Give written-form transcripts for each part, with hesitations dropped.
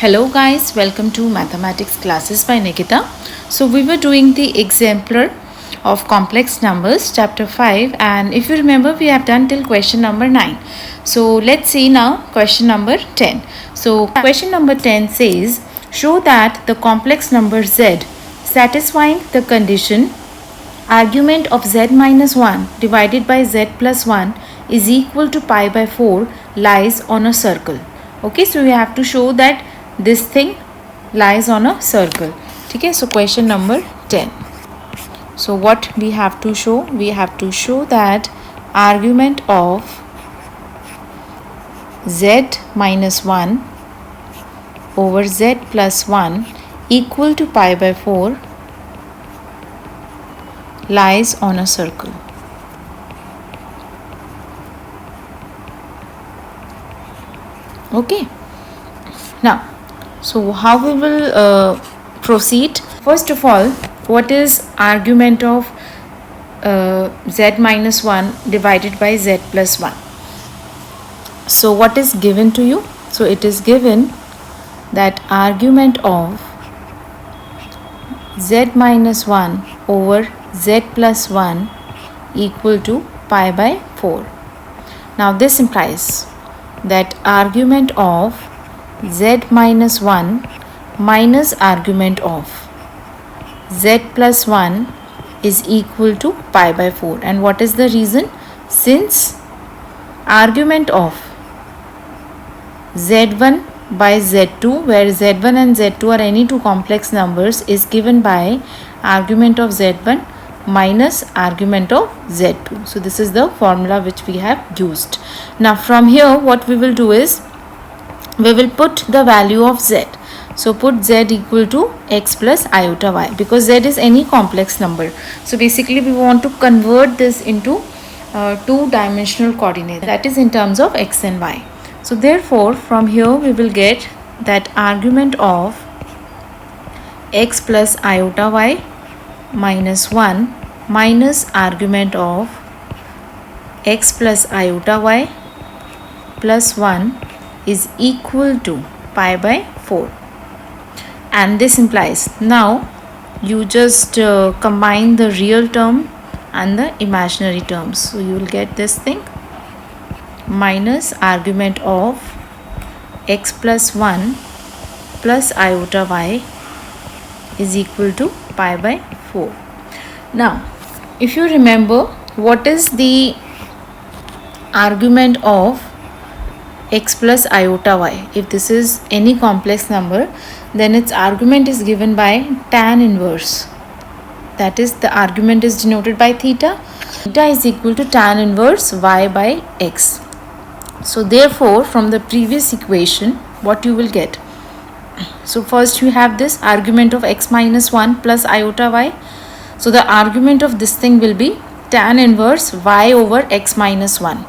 Hello guys, welcome to Mathematics Classes by Nikita. So we were doing the exemplar of complex numbers chapter 5, and if you remember we have done till question number 9. So let's see now question number 10. So question number 10 says, show that the complex number z satisfying the condition argument of z minus 1 divided by z plus 1 is equal to pi by 4 lies on a circle. Okay, so we have to show that this thing lies on a circle. Okay, so question number 10. So what we have to show? We have to show that argument of z minus 1 over z plus 1 equal to pi by 4 lies on a circle. Okay, now so how we will proceed? First of all, what is argument of z minus 1 divided by z plus 1? So what is given to you? So it is given that argument of z minus 1 over z plus 1 equal to pi by 4. Now this implies that argument of z minus 1 minus argument of z plus 1 is equal to pi by 4. And what is the reason? Since argument of z1 by z2, where z1 and z2 are any two complex numbers, is given by argument of z1 minus argument of z2. So this is the formula which we have used. Now from here what we will do is we will put the value of z. So put z equal to x plus iota y, because z is any complex number. So basically we want to convert this into two-dimensional coordinate, that is in terms of x and y. So therefore from here we will get that argument of x plus iota y minus 1 minus argument of x plus iota y plus 1 is equal to pi by 4. And this implies, now you just combine the real term and the imaginary terms. So you will get this thing, minus argument of x plus 1 plus iota y is equal to pi by 4. Now if you remember, what is the argument of x plus iota y? If this is any complex number, then its argument is given by tan inverse. That is, the argument is denoted by theta. Theta is equal to tan inverse y by x. So therefore from the previous equation what you will get? So first you have this argument of x minus 1 plus iota y. So the argument of this thing will be tan inverse y over x minus 1.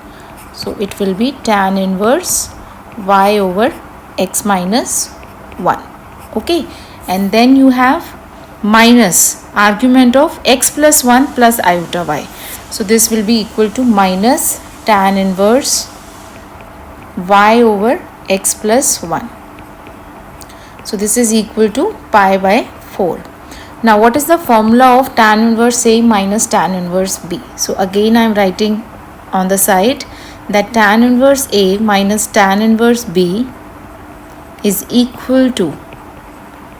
So it will be tan inverse y over x minus 1. Okay, and then you have minus argument of x plus 1 plus iota y. So this will be equal to minus tan inverse y over x plus 1. So this is equal to pi by 4. Now what is the formula of tan inverse A minus tan inverse B? So again I am writing on the side that tan inverse A minus tan inverse B is equal to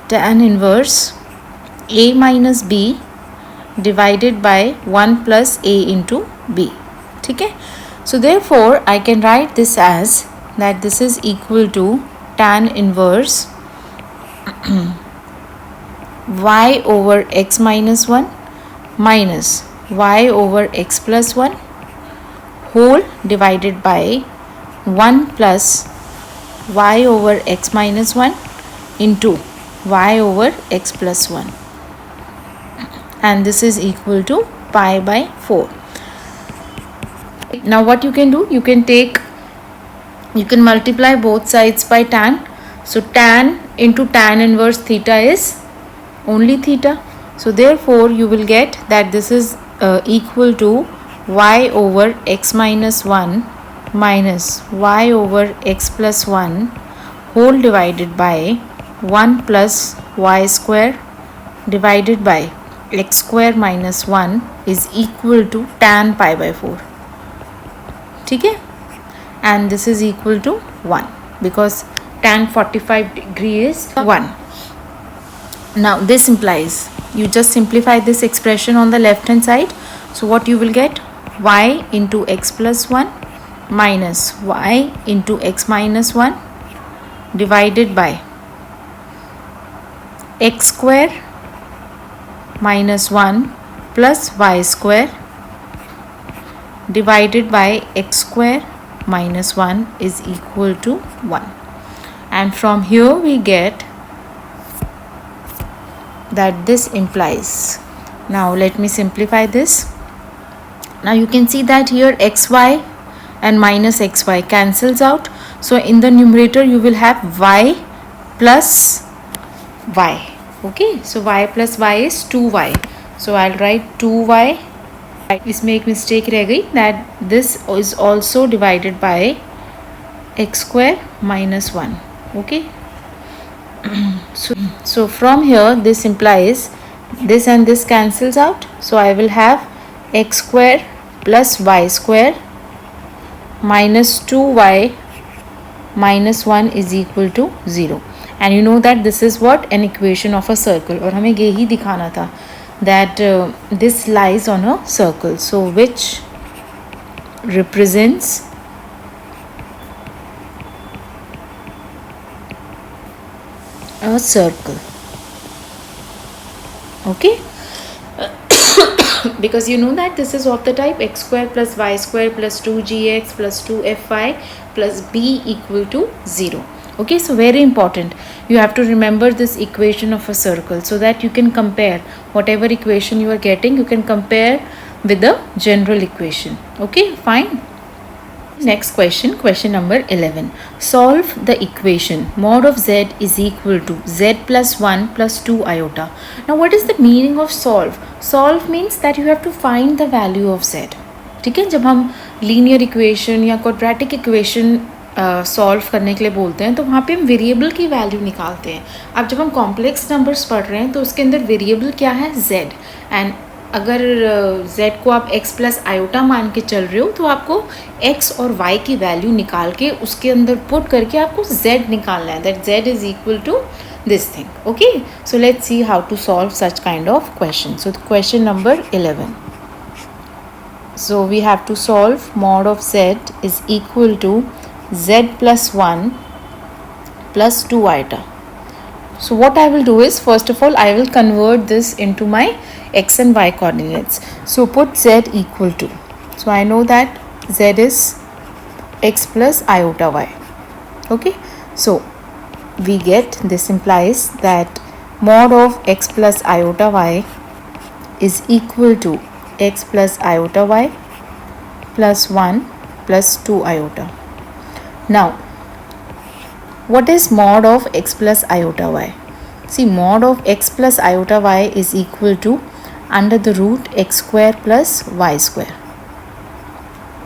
tan inverse A minus B divided by 1 plus A into B. Okay? So therefore I can write this as that this is equal to tan inverse y over x minus 1 minus y over x plus 1 whole divided by 1 plus y over x minus 1 into y over x plus 1, and this is equal to pi by 4. Now what you can do, you can multiply both sides by tan. So tan into tan inverse theta is only theta. So therefore you will get that this is equal to y over x minus 1 minus y over x plus 1 whole divided by 1 plus y square divided by x square minus 1 is equal to tan pi by 4. ठीक है, and this is equal to 1 because tan 45 degree is 1. Now this implies, you just simplify this expression on the left hand side. So what you will get, y into x plus 1 minus y into x minus 1 divided by x square minus 1 plus y square divided by x square minus 1 is equal to 1. And from here we get that this implies, now let me simplify this. Now you can see that here xy and minus xy cancels out. So in the numerator you will have y plus y. Okay, so y plus y is 2y. So I'll write 2y. इसमें एक mistake रह गई, that this is also divided by x square minus 1. Okay. So from here this implies this and this cancels out. So I will have x square plus y square minus 2y minus 1 is equal to 0. And you know that this is what, an equation of a circle. और हमें यही दिखाना था that this lies on a circle. So which represents a circle. Okay. Because you know that this is of the type x square plus y square plus 2gx plus 2fy plus b equal to 0. Okay, so very important, you have to remember this equation of a circle so that you can compare whatever equation you are getting, you can compare with the general equation. Okay, fine. Next question, question number 11. Solve the equation mod of z is equal to z plus 1 plus 2 iota. Now what is the meaning of solve? Solve means that you have to find the value of z. ठीक है, जब हम linear equation या quadratic equation solve करने के लिए बोलते हैं तो वहाँ पे हम वेरिएबल की वैल्यू निकालते हैं. अब जब हम कॉम्प्लेक्स नंबर्स पढ़ रहे हैं तो उसके अंदर वेरिएबल क्या है, z. एंड अगर z को आप x प्लस आयोटा मान के चल रहे हो तो आपको x और y की वैल्यू निकाल के उसके अंदर पुट करके आपको z निकालना है, that z is equal to this thing. Okay, so let's see how to solve such kind of question. So question number 11. So we have to solve mod of z is equal to z plus 1 plus 2 iota. So what I will do is, first of all I will convert this into my x and y coordinates. So put z equal to, so I know that z is x plus iota y. Okay, so we get, this implies that mod of x plus iota y is equal to x plus iota y plus 1 plus 2 iota. Now what is mod of x plus iota y? See, mod of x plus iota y is equal to under the root x square plus y square.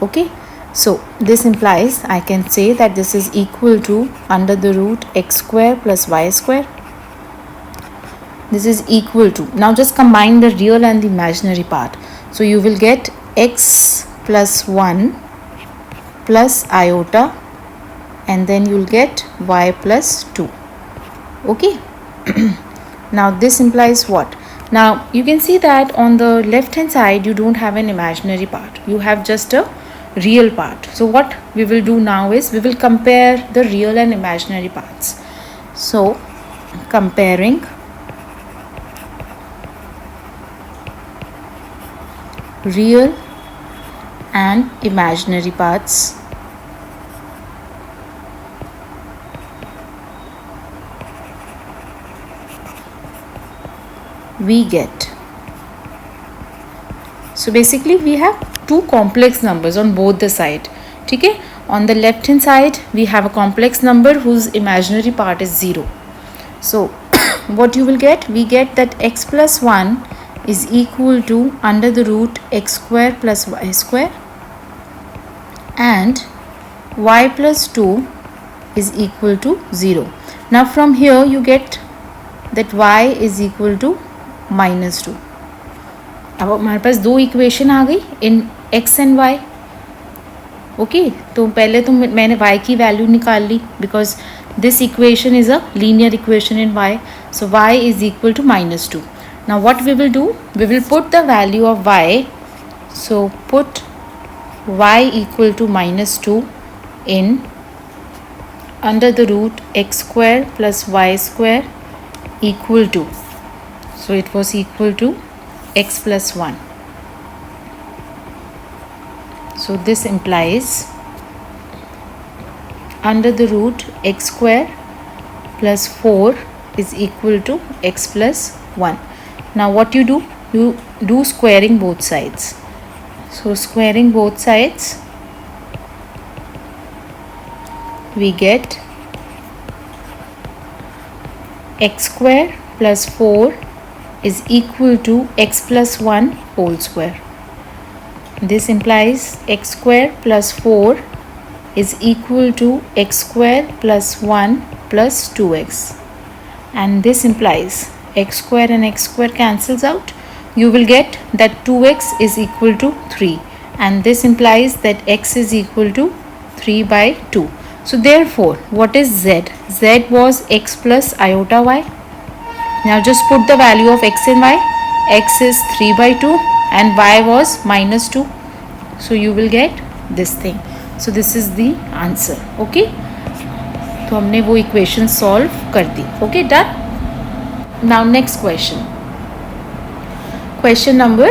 Okay, so this implies I can say that this is equal to under the root x square plus y square. This is equal to, now just combine the real and the imaginary part. So you will get x plus 1 plus iota and then you will get y plus 2. Okay. Now this implies what? Now you can see that on the left hand side you don't have an imaginary part, you have just a real part. So what we will do now is we will compare the real and imaginary parts. So comparing real and imaginary parts, we get, so basically we have two complex numbers on both the side. ठीक है, on the left hand side we have a complex number whose imaginary part is 0. So what you will get, we get that x plus 1 is equal to under the root x square plus y square, and y plus 2 is equal to 0. Now from here you get that y is equal to minus 2. अब हमारे पास दो equation आ गई in x and y. Okay, तो पहले तो मैंने y की वैल्यू निकाल ली because this equation is a linear equation in y. So y is equal to minus 2. Now what we will do, we will put the value of y. So put y equal to minus 2 in under the root x square plus y square equal to, so it was equal to x plus 1. So this implies under the root x square plus 4 is equal to x plus 1. Now what you do squaring both sides. So squaring both sides, we get x square plus 4 is equal to x plus 1 whole square. This implies x square plus 4 is equal to x square plus 1 plus 2x. And this implies x square and x square cancels out. You will get that 2x is equal to 3. And this implies that x is equal to 3 by 2. So therefore, what is z? Z was x plus iota y. Now just put the value of x and y. X is 3 by 2 and y was minus 2. So you will get this thing. So this is the answer. Okay. तो हमने वो equation solve कर दी. Okay, done. Now next question. Question number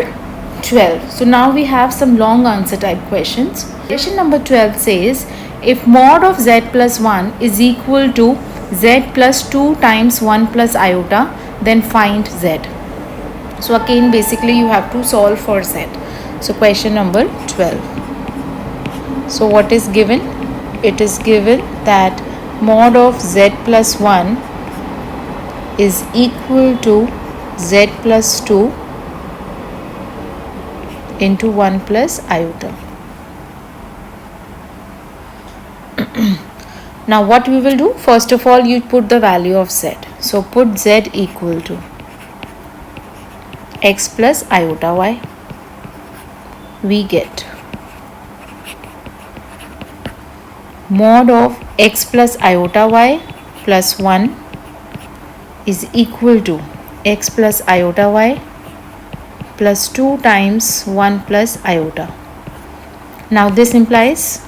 12. So now we have some long answer type questions. Question number 12 says, if mod of z plus 1 is equal to z plus 2 times 1 plus iota, then find z. So again basically you have to solve for z. So question number 12. So what is given? It is given that mod of z plus 1 is equal to z plus 2 into 1 plus iota. Now what we will do? First of all, you put the value of z. So put z equal to x plus iota y. We get mod of x plus iota y plus 1 is equal to x plus iota y plus 2 times 1 plus iota. Now this implies,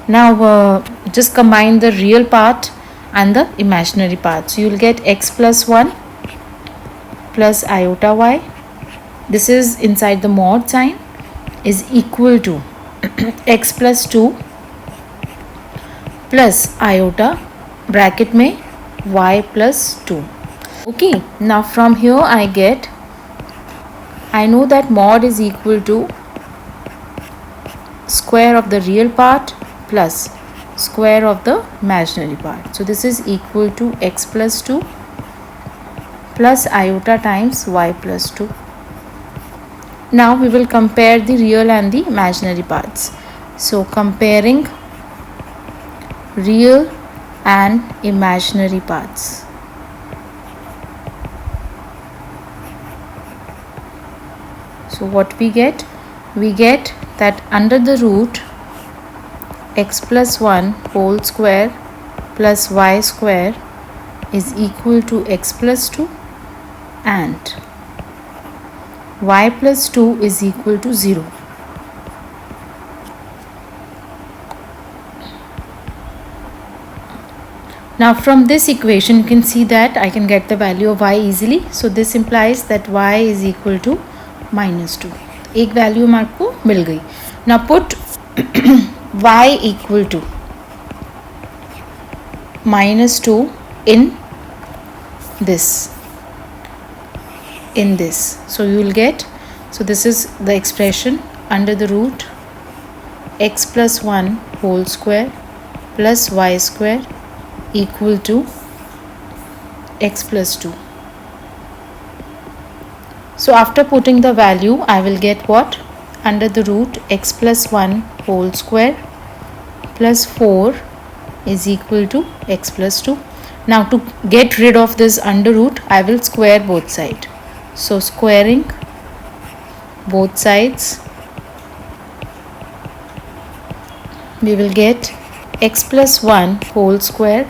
now just combine the real part and the imaginary part. So you will get x plus 1 plus iota y. This is inside the mod sign, is equal to x plus 2 plus iota bracket में y plus 2. Okay, now from here I know that mod is equal to square of the real part plus square of the imaginary part. So this is equal to x plus 2 plus iota times y plus 2. Now we will compare the real and the imaginary parts. So comparing real and imaginary parts. So what we get? We get that under the root x plus 1 whole square plus y square is equal to x plus 2 and y plus 2 is equal to 0. Now from this equation you can see that I can get the value of y easily. So this implies that y is equal to minus 2. एक value हमारे को मिल गई. Now put y equal to minus 2 in this. So you will get, so this is the expression under the root x plus 1 whole square plus y square equal to x plus 2. So after putting the value, I will get what? Under the root x plus 1 whole square plus 4 is equal to x plus 2. Now to get rid of this under root, I will square both sides. So squaring both sides, we will get x plus 1 whole square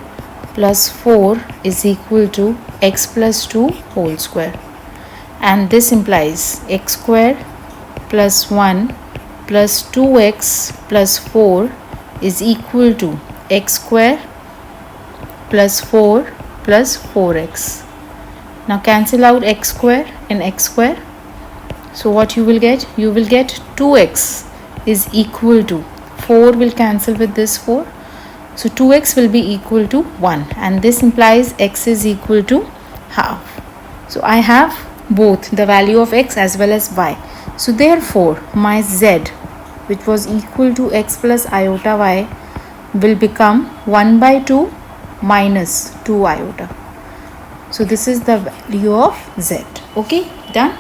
plus 4 is equal to x plus 2 whole square. And this implies x square plus 1 plus 2x plus 4 is equal to x square plus 4 plus 4x. Now cancel out x square and x square. So what you will get? You will get 2x is equal to 4 will cancel with this 4. So 2x will be equal to 1, and this implies x is equal to half. So I have both the value of x as well as y. So therefore my z, which was equal to x plus iota y, will become 1 by 2 minus 2 iota. So this is the value of z. Okay, done?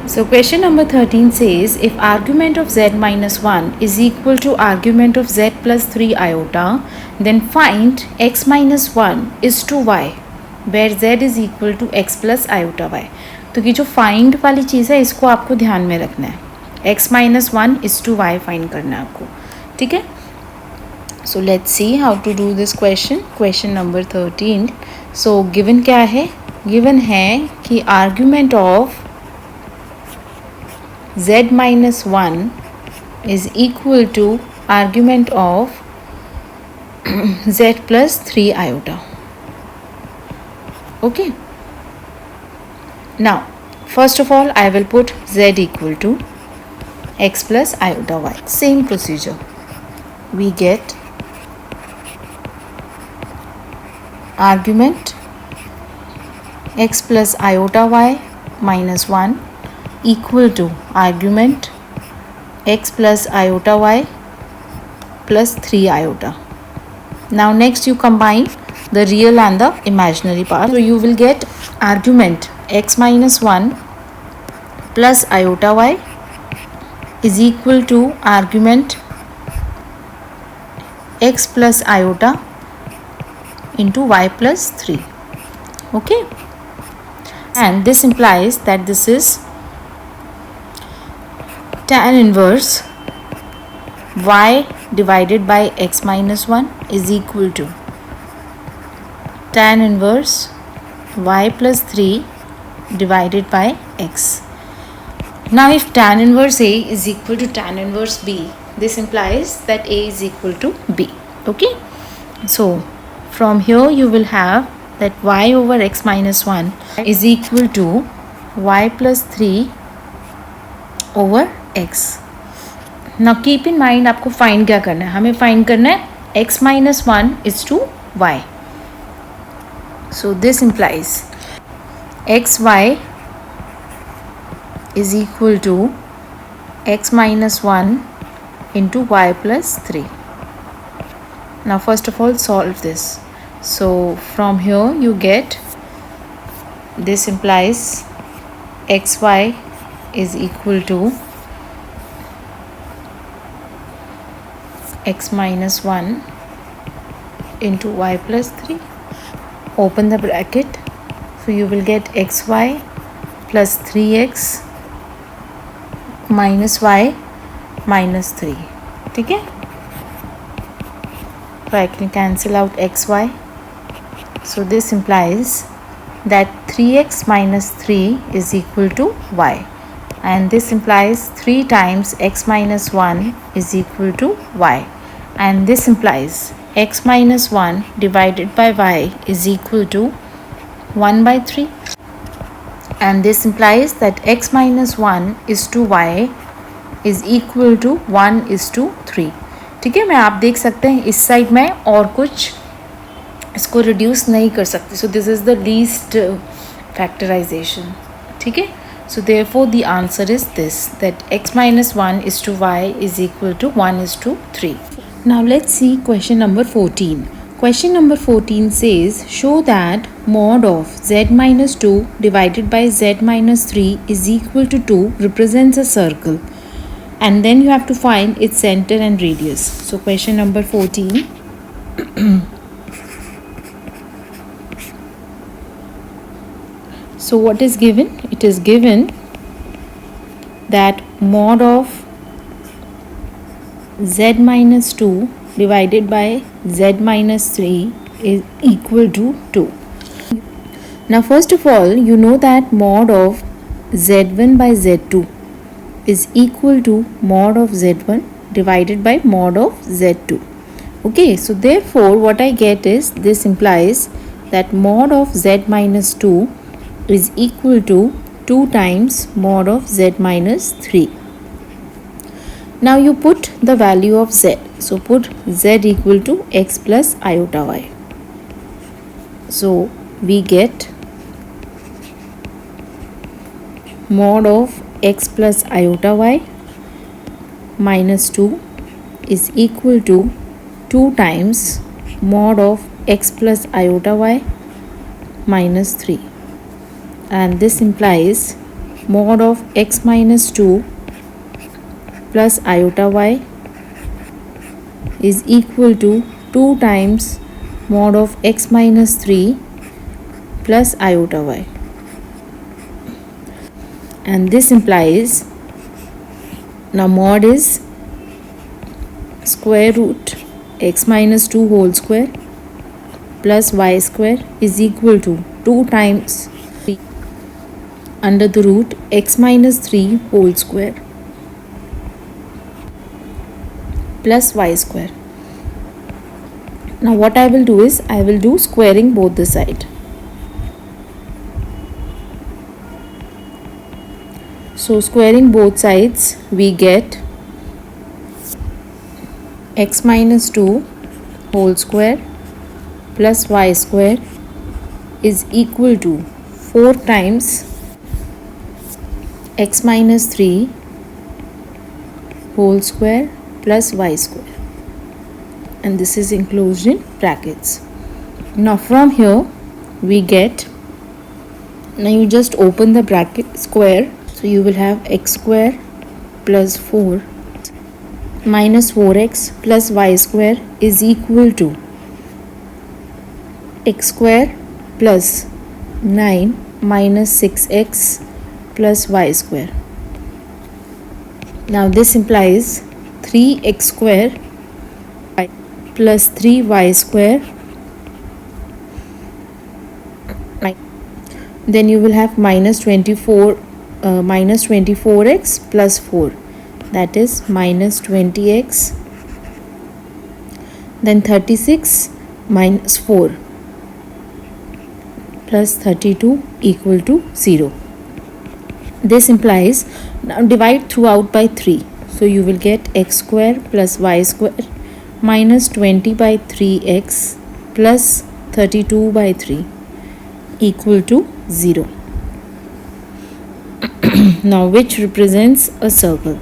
So question number 13 says, if argument of z minus 1 is equal to argument of z plus 3 iota, then find x minus 1 is to y, where z is equal to x plus iota y. तो ये जो find वाली चीज़ है, इसको आपको ध्यान में रखना है. x minus 1 is to y find करना है आपको. ठीक है. So let's see how to do this question. Question number 13. So given क्या है? Given है कि argument of z minus 1 is equal to argument of z plus 3 iota. Okay. Now, first of all, I will put z equal to x plus iota y. Same procedure. We get argument x plus iota y minus 1 equal to argument x plus iota y plus 3 iota. Now next you combine the real and the imaginary part. So you will get argument x minus 1 plus iota y is equal to argument x plus iota into y plus 3. Okay, and this implies that this is tan inverse y divided by x minus 1 is equal to tan inverse y plus 3 divided by x. Now if tan inverse A is equal to tan inverse B, this implies that A is equal to B. Okay, so from here you will have that y over x minus 1 is equal to y plus 3 over x. Now keep in mind आपको find क्या करना है? हमें find करना है x minus 1 is to y. So this implies xy is equal to x minus 1 into y plus 3. Now first of all solve this. So from here you get, this implies xy is equal to x minus 1 into y plus 3. Open the bracket. So you will get xy plus 3x minus y minus 3. ठीक है? So I can cancel out xy. So this implies that 3x minus 3 is equal to y, and this implies 3 times x minus 1 is equal to y, and this implies x minus 1 divided by y is equal to 1 by 3, and this implies that x minus 1 is to y is equal to 1 is to 3. ठीक है, मैं आप देख सकते हैं इस side में और कुछ इसको रिड्यूस नहीं कर सकते. So this is the least factorization. ठीक है, so therefore the answer is this, that x minus 1 is to y is equal to 1 is to 3. Now let's see question number 14. Question number 14 says, show that mod of z minus 2 divided by z minus 3 is equal to 2 represents a circle. and then you have to find its center and radius. So question number 14. So what is given? It is given that mod of z minus 2 divided by z minus 3 is equal to 2. Now first of all, you know that mod of z1 by z2 is equal to mod of z1 divided by mod of z2. Okay, so therefore what I get is, this implies that mod of z minus 2 is equal to 2 times mod of z minus 3. Now you put the value of z. So put z equal to x plus iota y. So we get mod of x plus iota y minus 2 is equal to 2 times mod of x plus iota y minus 3, and this implies mod of x minus 2 plus iota y is equal to 2 times mod of x minus 3 plus iota y, and this implies, now mod is square root x minus 2 whole square plus y square is equal to 2 times 3 under the root x minus 3 whole square plus y square. Now what I will do is, I will do squaring both the side. So squaring both sides, we get x minus 2 whole square plus y square is equal to 4 times x minus 3 whole square plus y square, and this is enclosed in brackets. Now from here we get, now you just open the bracket square, so you will have x square plus 4 minus 4x plus y square is equal to x square plus 9 minus 6x plus y square. Now this implies 3x square plus 3y square, then you will have minus 24x plus 4, that is minus 20x, then 36 minus 4 plus 32 equal to 0. This implies, now divide throughout by 3. So you will get x square plus y square minus 20 by 3x plus 32 by 3 equal to 0. Now which represents a circle.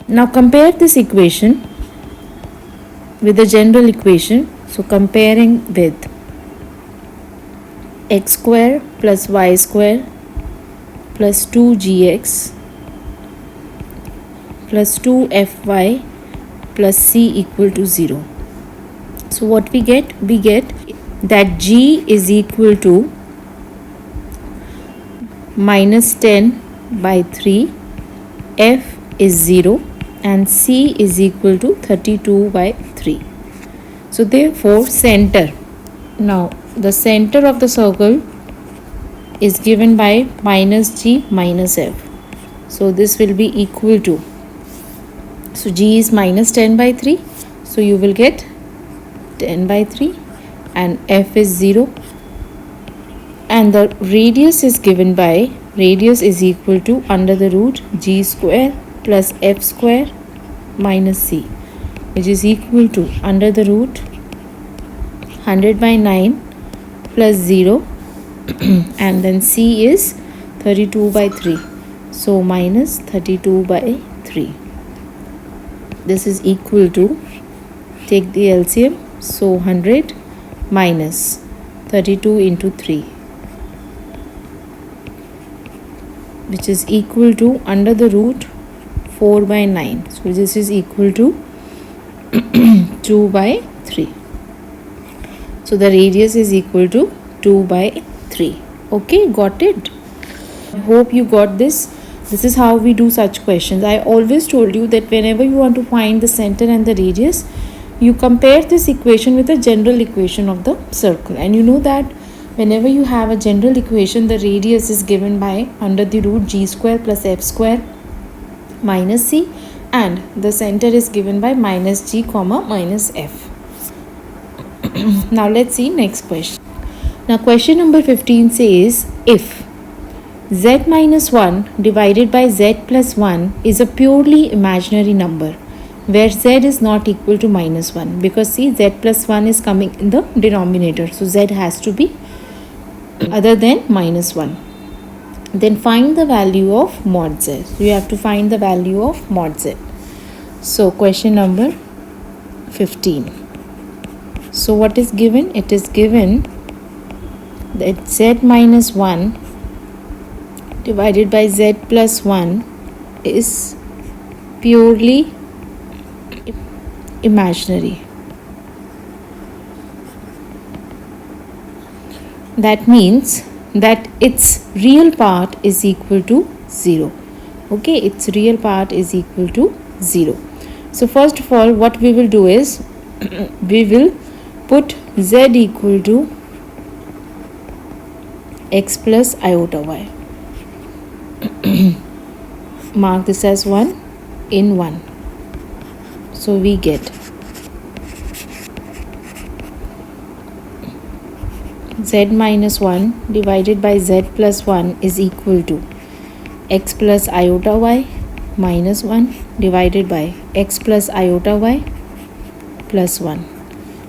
Now compare this equation with the general equation. So comparing with x square plus y square plus 2gx plus 2fy plus c equal to 0. So what we get? We get that g is equal to minus 10 by 3, f is 0, and c is equal to 32 by 3. So therefore center, now the center of the circle is given by minus g minus f. So this will be equal to, so g is minus 10 by 3, so you will get 10 by 3, and f is 0, and the radius is given by, radius is equal to under the root g square plus f square minus c, which is equal to under the root 100 by 9 plus 0 and then c is 32 by 3, so minus 32 by 3. This is equal to, take the LCM, so 100 minus 32 into 3, which is equal to under the root 4 by 9. So this is equal to 2 by 3. So the radius is equal to 2 by 3. Okay, got it? I hope you got this. This is how we do such questions. I always told you that whenever you want to find the center and the radius, you compare this equation with a general equation of the circle. And you know that whenever you have a general equation, the radius is given by under the root g square plus f square minus c, and the center is given by minus g comma minus f. Now let's see next question. Now question number 15 says, if z minus 1 divided by z plus 1 is a purely imaginary number where z is not equal to minus 1, because see, z plus 1 is coming in the denominator, so z has to be other than minus 1. Then find the value of mod z. So you have to find the value of mod z. So question number 15. So what is given? It is given that z minus 1 divided by z plus 1 is purely imaginary. That means that its real part is equal to 0. Okay, its real part is equal to 0. So first of all, what we will do is we will put z equal to x plus iota y. Mark this as 1 in 1. So we get z minus 1 divided by z plus 1 is equal to x plus iota y minus 1 divided by x plus iota y plus 1,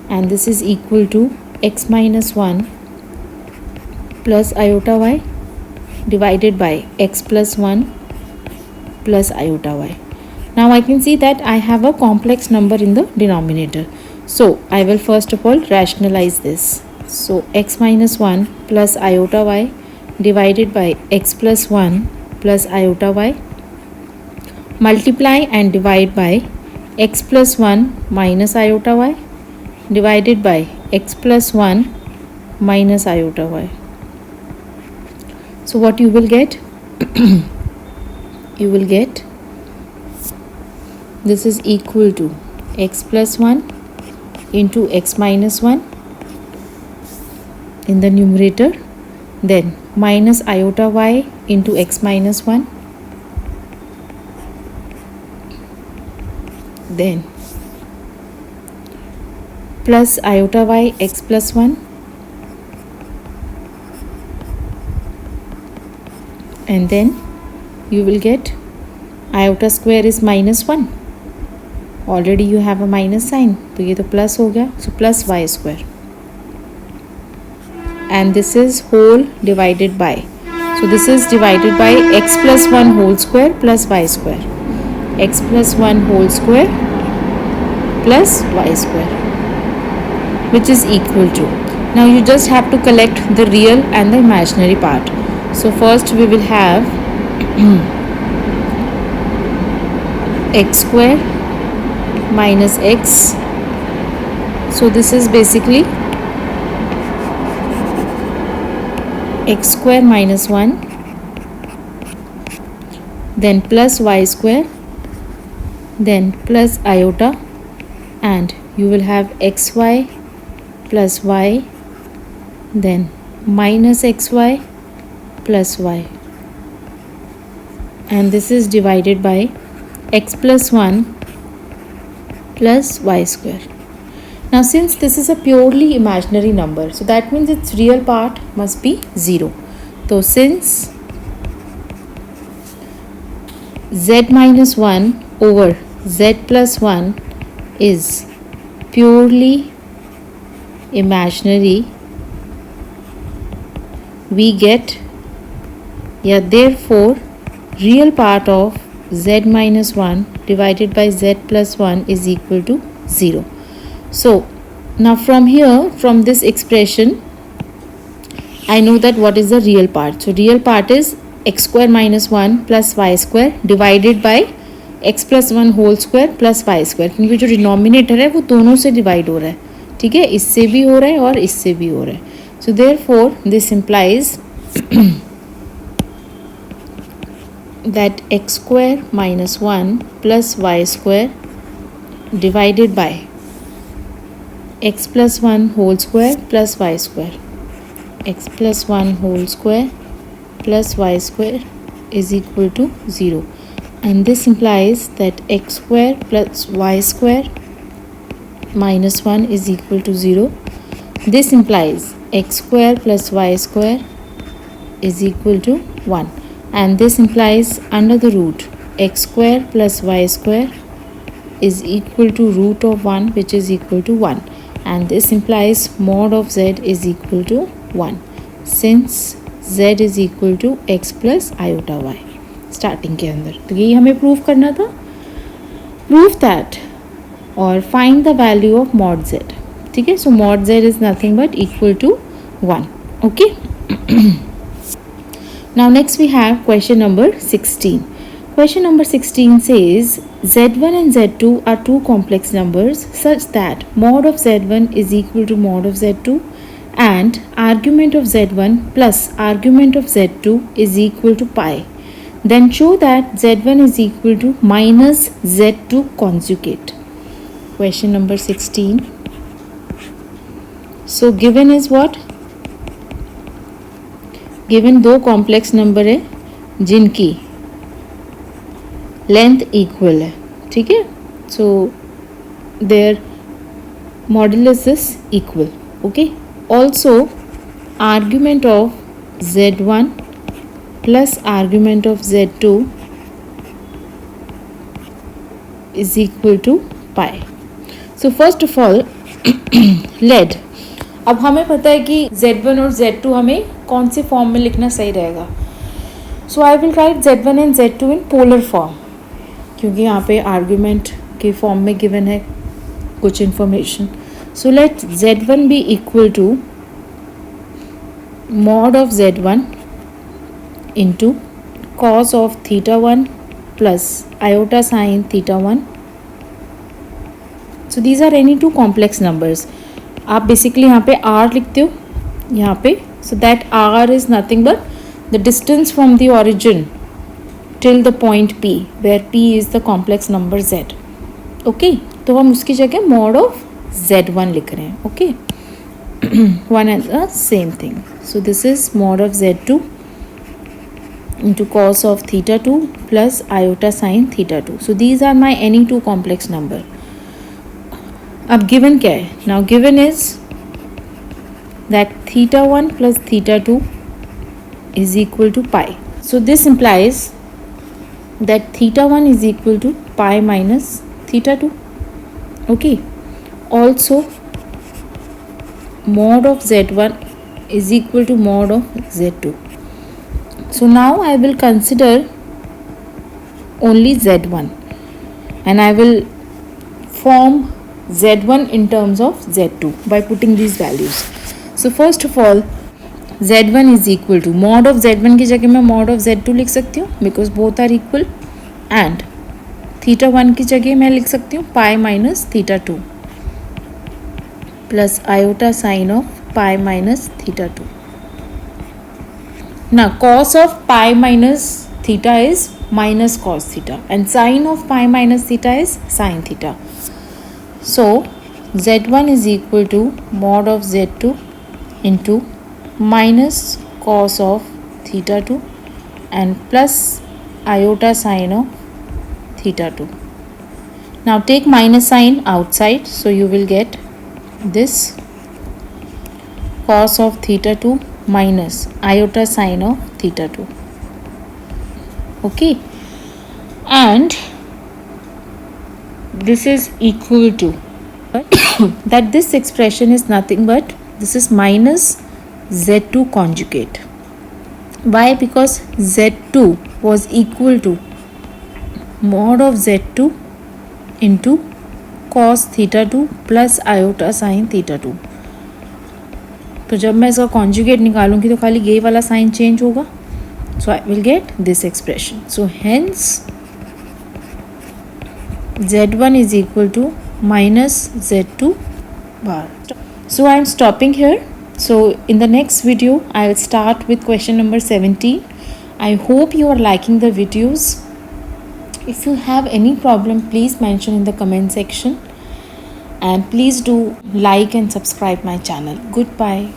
and this is equal to x minus 1 plus iota y divided by x plus 1 plus iota y. Now I can see that I have a complex number in the denominator. So I will first of all rationalize this. So x minus 1 plus iota y divided by x plus 1 plus iota y, multiply and divide by x plus 1 minus iota y divided by x plus 1 minus iota y. So what you will get? You will get this is equal to x plus 1 into x minus 1 in the numerator, then minus iota y into x minus 1, then plus iota y x plus 1, and then you will get iota square is minus 1. Already you have a minus sign, तो ये तो plus हो गया, so plus y square, and this is whole divided by, so this is divided by x plus 1 whole square plus y square, x plus 1 whole square plus y square, which is equal to, now you just have to collect the real and the imaginary part. So first we will have x square minus x, so this is basically x square minus 1, then plus y square, then plus iota, and you will have xy plus y, then minus xy plus y, and this is divided by x plus 1 plus y square. Now since this is a purely imaginary number, so that means its real part must be 0. So since z minus 1 over z plus 1 is purely imaginary, we get, yeah, therefore real part of z minus 1 divided by z plus 1 is equal to 0. So now from here, from this expression, I know that what is the real part. So real part is x square minus 1 plus y square divided by x plus 1 whole square plus y square, क्योंकि जो denominator है वो दोनों से divide हो रहा है, ठीक है, इससे भी हो रहा है और इससे भी हो रहा है. So therefore this implies that x square minus 1 plus y square divided by x plus 1 whole square plus y square, x plus 1 whole square plus y square is equal to 0, and this implies that x square plus y square minus 1 is equal to 0. This implies x square plus y square is equal to 1, and this implies under the root x square plus y square is equal to root of 1, which is equal to 1, and this implies mod of z is equal to 1, since z is equal to x plus iota y starting के अंदर. तो यही हमें prove करना था. Prove that और find the value of mod z. ठीक है, so mod z is nothing but equal to 1. Okay. Now next we have question number 16. Question number 16 says z1 and z2 are two complex numbers such that mod of z1 is equal to mod of z2 and argument of z1 plus argument of z2 is equal to pi. Then show that z1 is equal to minus z2 conjugate. Question number 16. So given is what? Given दो complex number है जिनकी length equal है, ठीक है. So their modulus is equal. Okay. Also argument of z1 plus argument of z2 is equal to pi. So first of all let, अब हमें पता है कि z1 और z2 हमें कौन से फॉर्म में लिखना सही रहेगा. So I will write z1 and z2 in polar form, क्योंकि यहाँ पे आर्ग्यूमेंट के फॉर्म में गिवन है कुछ information. So let z1 be equal to mod of z1 into cos of theta 1 plus iota sin theta 1. So these are any two complex numbers. आप basically यहाँ पे r लिखते हो यहाँ पे. So that r is nothing but the distance from the origin till the point p, where p is the complex number z. Okay, तो हम उसकी जगह mod of z1 लिख रहे हैं. Okay, one and the same thing. So this is mod of z2 into cos of theta 2 plus iota sin theta 2. So these are my any two complex number. अब given क्या है? Now given is that theta 1 plus theta 2 is equal to pi. So this implies that theta 1 is equal to pi minus theta 2. Okay. Also mod of z1 is equal to mod of z2. So now I will consider only z1 and I will form z1 in terms of z2 by putting these values. So first of all z1 is equal to mod of z1 की जगह मैं mod of z2 लिख सकती हूँ because both are equal, and theta 1 की जगह मैं लिख सकती हूँ pi minus theta 2 plus iota sin of pi minus theta 2. Now cos of pi minus theta is minus cos theta and sin of pi minus theta is sin theta. So z1 is equal to mod of z2 into minus cos of theta 2 and plus iota sin of theta 2. Now take minus sign outside, so you will get this cos of theta 2 minus iota sin of theta 2. Okay, and this is equal to that this expression is nothing but this is minus z2 conjugate. Why? Because z2 was equal to mod of z2 into cos theta 2 plus iota sin theta 2 तो जब मैं इसका conjugate निकालूंगी तो खाली ये वाला sign change होगा. So I will get this expression. So hence Z1 is equal to minus Z2 bar. So I am stopping here. So in the next video I will start with question number 17. I hope you are liking the videos. If you have any problem, please mention in the comment section, and please do like and subscribe my channel. Goodbye.